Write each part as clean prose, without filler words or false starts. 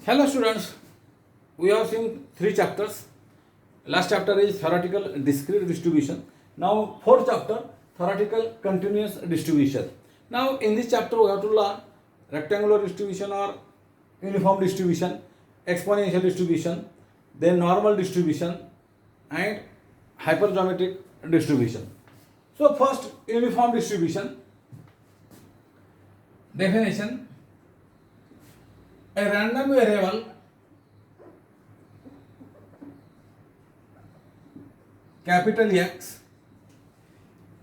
Hello students, we have seen three chapters. Last chapter is theoretical discrete distribution. Now fourth chapter, theoretical continuous distribution. Now in this chapter we have to learn rectangular distribution or uniform distribution, exponential distribution, then normal distribution and hypergeometric distribution. So first uniform distribution. Definition: a random variable capital X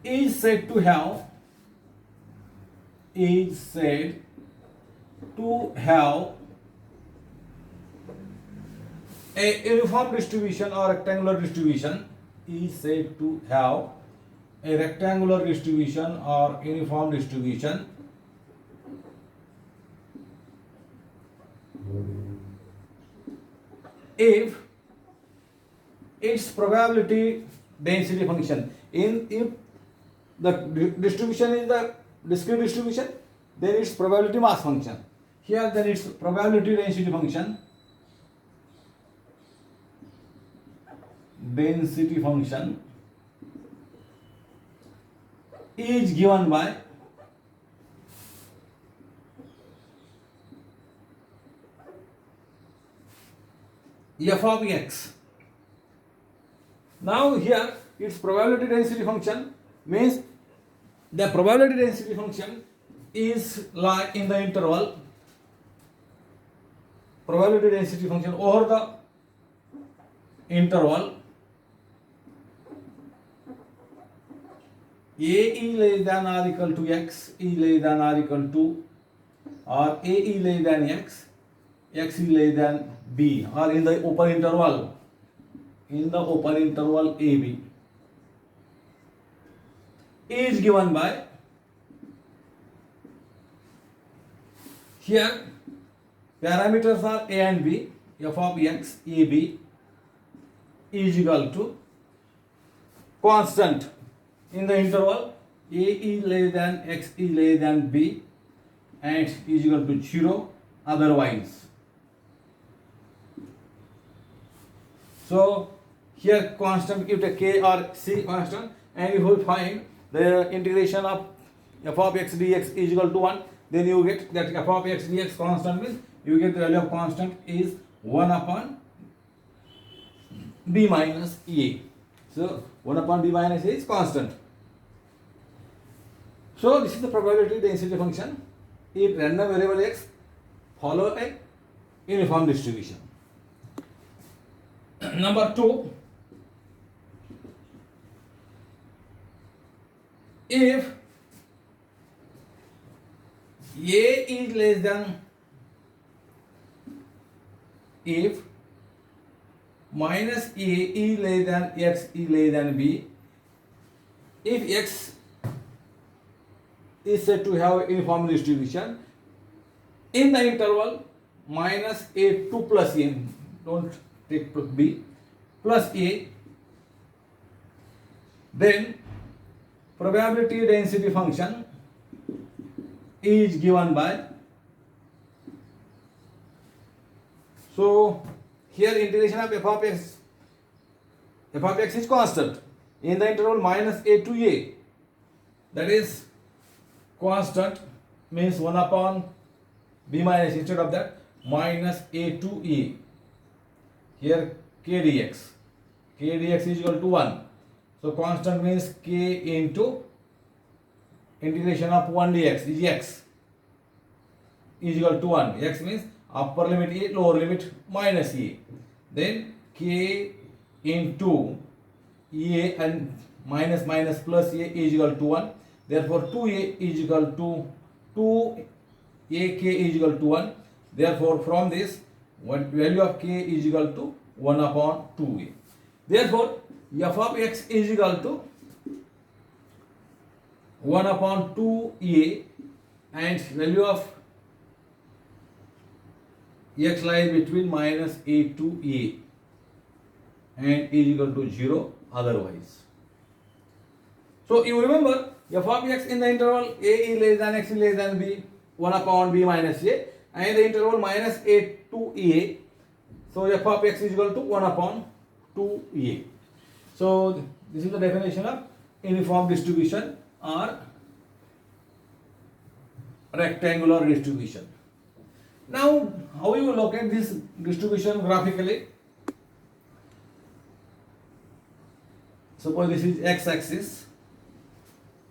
is said to have a uniform distribution or rectangular distribution is said to have a rectangular distribution or uniform distribution if its probability density function if the distribution is the discrete distribution, then its probability mass function. Here then its probability density function is given by f of x. Now here its probability density function means the probability density function is like in the interval probability density function over the interval a less than or equal to x, less than or equal to, or a less than x less than b, or in the open interval ab is given by, here parameters are a and b, f of x ab is equal to constant in the interval a is less than x is less than b and is equal to 0 otherwise. So here constant, you take k or c constant and you will find the integration of f of x dx is equal to 1, then you get that f of x dx constant means you get the value of constant is 1 upon b minus a. So 1 upon b minus a is constant. So this is the probability density function if random variable x follow a uniform distribution. Number 2, if a is less than, if minus a is less than x is less than b, if x is said to have uniform distribution in the interval minus a to plus a, don't take b, plus a, then probability density function is given by, so here integration of f of x is constant in the interval minus a to a, that is constant means 1 upon b minus, instead of that minus a to a, here k dx is equal to 1, so constant means k into integration of 1 dx is x is equal to 1, x means upper limit a, lower limit minus a, then k into a and minus minus plus a is equal to 1, therefore 2a is equal to 2ak is equal to 1, therefore from this value of k is equal to 1 upon 2a, therefore f of x is equal to 1 upon 2a and value of x lies between minus a to a and is equal to 0 otherwise. So you remember f of x in the interval a is less than x is less than b, 1 upon b minus a, and the interval minus a to a. So f of x is equal to 1 upon 2a. So this is the definition of uniform distribution or rectangular distribution. Now, how you locate this distribution graphically? Suppose this is x-axis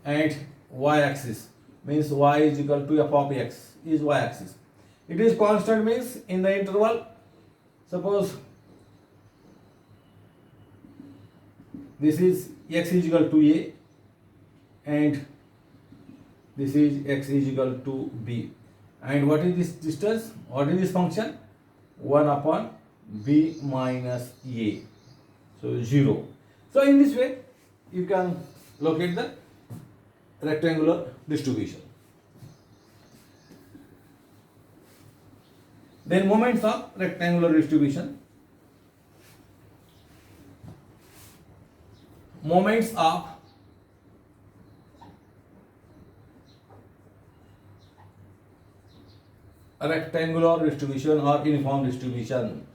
and y-axis, means y is equal to f of x is y-axis. It is constant, means in the interval, suppose this is x is equal to a and this is x is equal to b. And what is this distance? What is this function? 1 upon b minus a. So 0. So in this way, you can locate the rectangular distribution. Then moments of rectangular distribution. Moments of rectangular distribution or uniform distribution.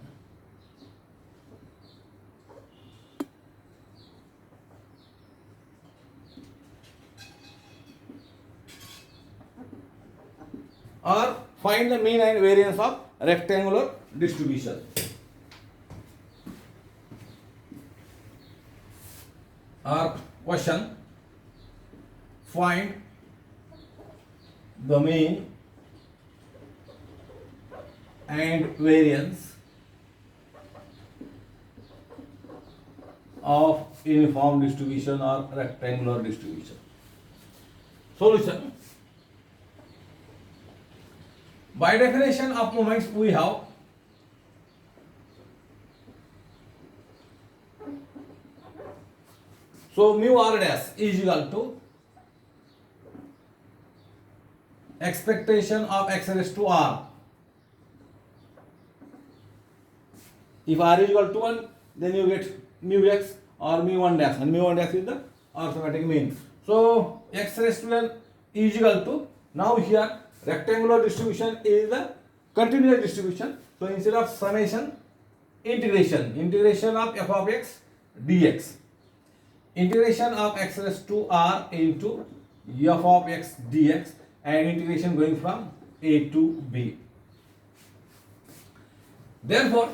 Or find the mean and variance of rectangular distribution. Or question, find the mean and variance of uniform distribution or rectangular distribution. Solution. By definition of moments, we have so mu r dash is equal to expectation of x raised to r. If r is equal to 1, then you get mu x or mu 1 dash, and mu 1 dash is the arithmetic mean. So x raised to n is equal to, now here rectangular distribution is the continuous distribution. So instead of summation, integration of f of x dx, integration of x raised to r into f of x dx, and integration going from a to b. Therefore,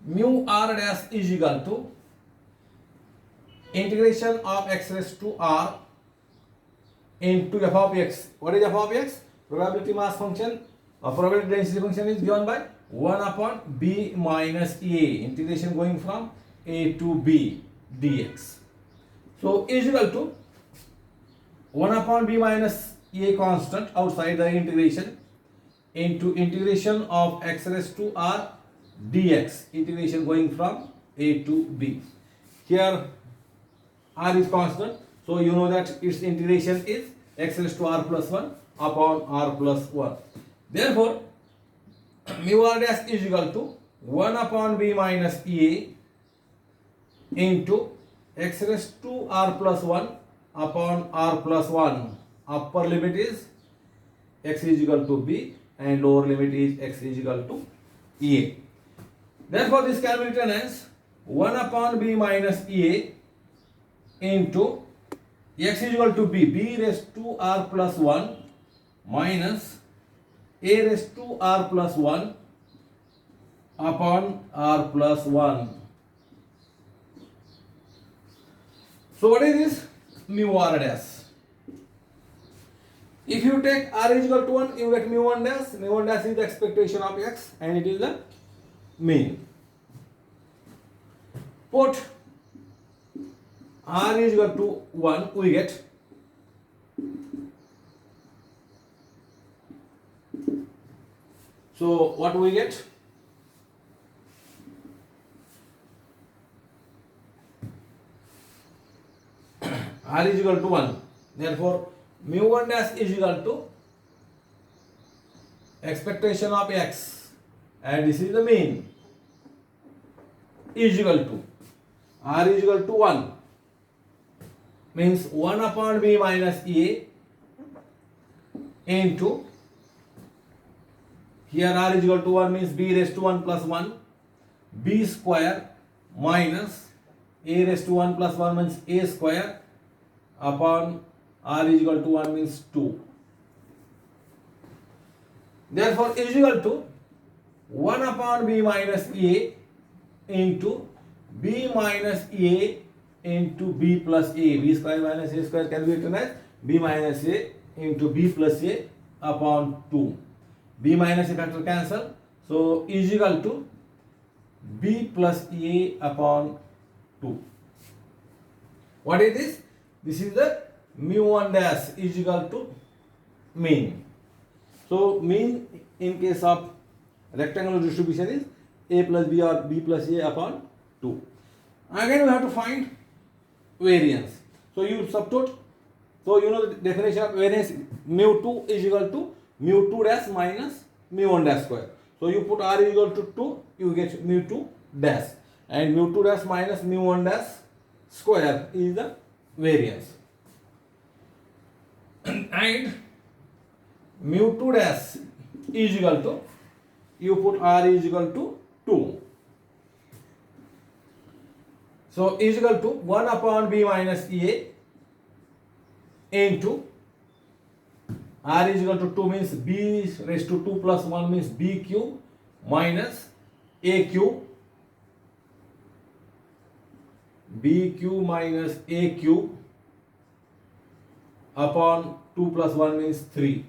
mu r dash is equal to integration of x raised to r into f of x. What is f of x? Probability mass function or probability density function is given by 1 upon b minus a, integration going from a to b dx. So is equal to 1 upon b minus a constant outside the integration into integration of x raised to r dx, integration going from a to b. Here r is constant, so you know that its integration is x raised to r plus 1 upon r plus 1. Therefore, mu r dash is equal to 1 upon b minus a into x raised to r plus 1 upon r plus 1. Upper limit is x is equal to b and lower limit is x is equal to a. Therefore, this can be written as 1 upon b minus a into x is equal to b raised to r plus 1 minus a raised to r plus 1 upon r plus 1. So what is this? Mu r dash. If you take r is equal to 1, you get mu 1 dash. Mu 1 dash is the expectation of x and it is the mean. Put r is equal to 1, we get so what we get? R is equal to 1. Therefore, mu 1 dash is equal to expectation of x and this is the mean is equal to r is equal to 1 means 1 upon b minus a into Here r is equal to 1 means b raised to 1 plus 1, b square minus a raised to 1 plus 1 means a square upon r is equal to 1 means 2. Therefore, is equal to 1 upon b minus a into b minus a into b plus a. B square minus a square can be written as b minus a into b plus a upon 2. B minus a factor cancel. So, is equal to b plus a upon 2. What is this? This is the mu1 dash is equal to mean. So, mean in case of rectangular distribution is a plus b or b plus a upon 2. Again, we have to find variance. So, you substitute. So, you know the definition of variance, mu2 is equal to mu2 dash minus mu1 dash square. So, you put r is equal to 2, you get mu2 dash, and mu2 dash minus mu1 dash square is the variance. And mu2 dash is equal to, you put r is equal to 2. So, is equal to 1 upon b minus a into r is equal to 2 means b raised to 2 plus 1 means b cube minus a cube, b cube minus a cube upon 2 plus 1 means 3.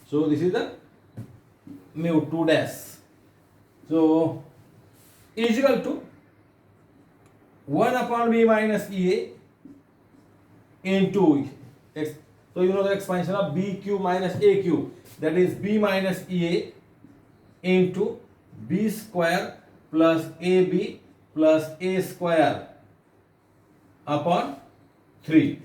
So, this is the mu2 dash. So, is equal to 1 upon b minus a into x. So, you know the expansion of b cube minus a cube, that is b minus a into b square plus ab plus a square upon 3.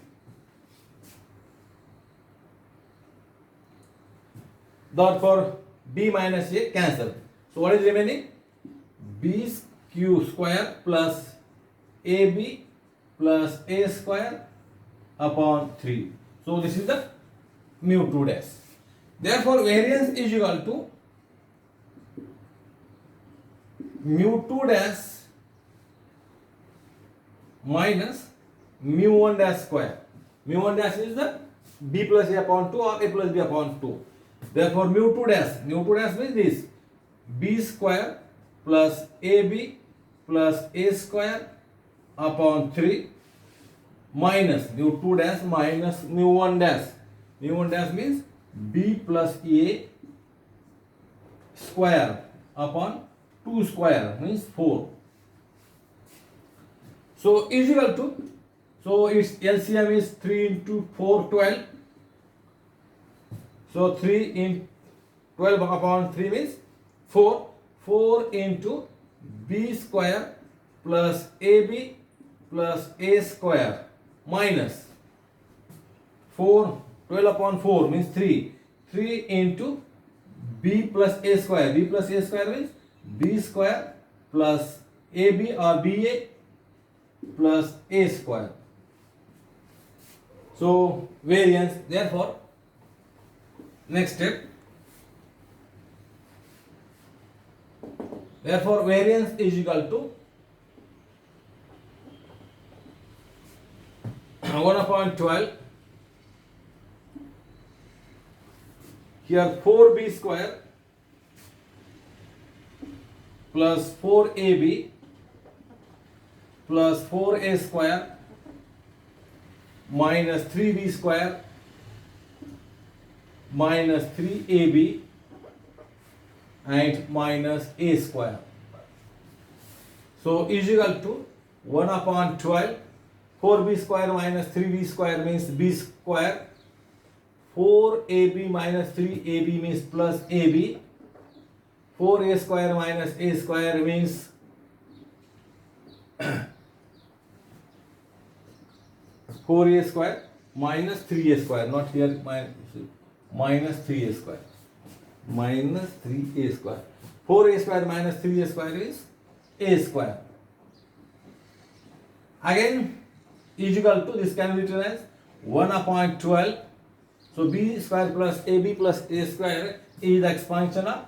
Therefore, b minus a cancel. So, what is remaining? B cube square plus ab plus a square upon 3. So, this is the mu2 dash. Therefore, variance is equal to mu2 dash minus mu1 dash square. Mu1 dash is the b plus a upon 2 or a plus b upon 2. Therefore, mu2 dash means this, b square plus ab plus a square upon 3 minus mu2 dash minus mu1 dash. Mu1 dash means b plus a square upon 2 square means 4. So, is equal to, so its LCM is 3 into 4, 12. So, 3 in 12 upon 3 means 4. 4 into b square plus ab plus a square minus 4, 12 upon 4 means 3. 3 into b plus a square. B plus a square means b square plus ab or ba plus a square. So, variance. Therefore, next step. Therefore, variance is equal to 1 upon 12. Here 4b square plus 4ab plus 4a square minus 3b square minus 3ab and minus a square. So, is equal to 1 upon 12. 4b square minus 3b square means b square. 4ab minus 3ab means plus ab. 4a square minus a square means 4a square minus 3a square, not here minus 3a square. Minus 3a square. 4a square minus 3a square is a square. Again, is equal to, this can be written as 1 upon 12. So b square plus ab plus a square is the expansion of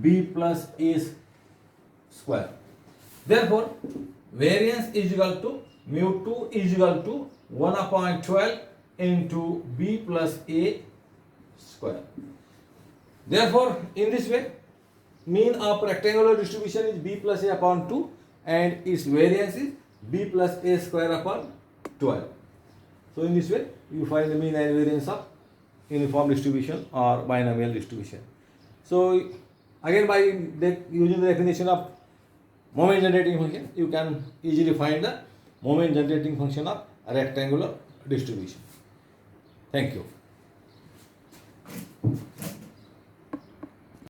b plus a square. Therefore, variance is equal to mu 2 is equal to 1 upon 12 into b plus a square. Therefore, in this way, mean of rectangular distribution is b plus a upon 2 and its variance is b plus a square upon 12. So, in this way, you find the mean and variance of uniform distribution or binomial distribution. So, again by using the definition of moment generating function, you can easily find the moment generating function of a rectangular distribution. Thank you.